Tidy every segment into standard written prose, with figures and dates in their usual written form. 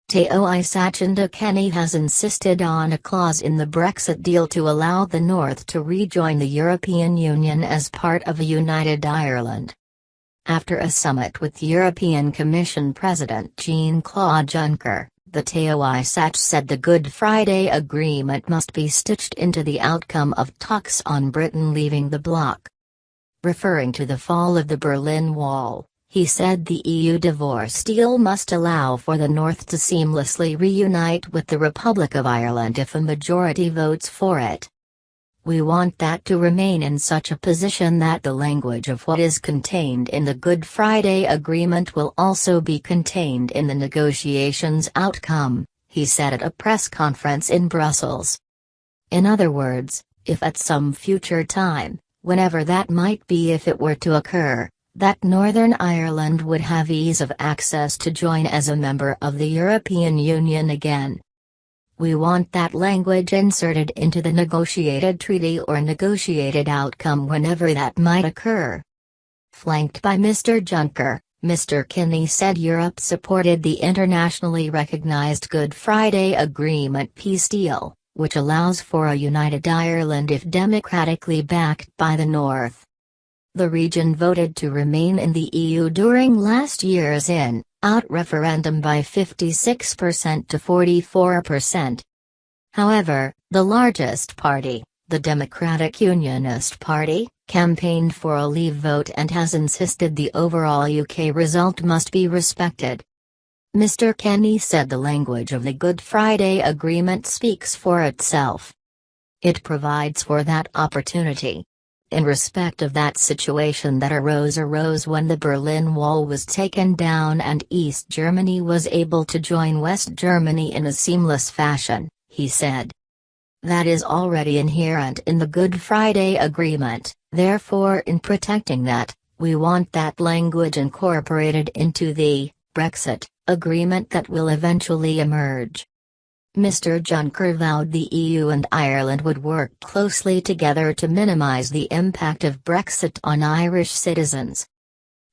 Taoiseach Enda Kenny has insisted on a clause in the Brexit deal to allow the North to rejoin the European Union as part of a united Ireland. After a summit with European Commission President Jean-Claude Juncker, the Taoiseach said the Good Friday Agreement must be stitched into the outcome of talks on Britain leaving the bloc. Referring to the fall of the Berlin Wall, he said the EU divorce deal must allow for the North to seamlessly reunite with the Republic of Ireland if a majority votes for it. We want that to remain in such a position that the language of what is contained in the Good Friday Agreement will also be contained in the negotiations outcome, he said at a press conference in Brussels. In other words, if at some future time, whenever that might be if it were to occur, that Northern Ireland would have ease of access to join as a member of the European Union again. We want that language inserted into the negotiated treaty or negotiated outcome whenever that might occur. Flanked by Mr. Juncker, Mr. Kenny said Europe supported the internationally recognized Good Friday Agreement peace deal, which allows for a united Ireland if democratically backed by the North. The region voted to remain in the EU during last year's in-out referendum by 56% to 44%. However, the largest party, the Democratic Unionist Party, campaigned for a leave vote and has insisted the overall UK result must be respected. Mr. Kenny said the language of the Good Friday Agreement speaks for itself. It provides for that opportunity. In respect of that situation that arose when the Berlin Wall was taken down and East Germany was able to join West Germany in a seamless fashion, he said. That is already inherent in the Good Friday Agreement, therefore in protecting that, we want that language incorporated into the Brexit agreement that will eventually emerge. Mr. Juncker vowed the EU and Ireland would work closely together to minimise the impact of Brexit on Irish citizens.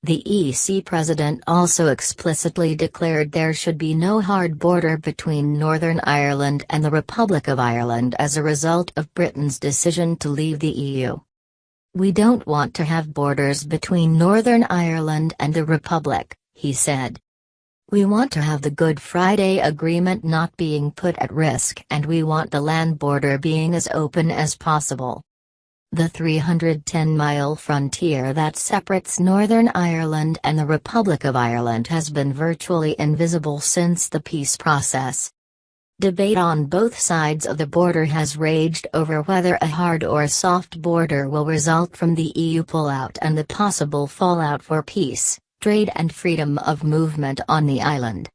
The EC president also explicitly declared there should be no hard border between Northern Ireland and the Republic of Ireland as a result of Britain's decision to leave the EU. We don't want to have borders between Northern Ireland and the Republic, he said. We want to have the Good Friday Agreement not being put at risk and we want the land border being as open as possible. The 310-mile frontier that separates Northern Ireland and the Republic of Ireland has been virtually invisible since the peace process. Debate on both sides of the border has raged over whether a hard or soft border will result from the EU pullout and the possible fallout for peace, trade and freedom of movement on the island.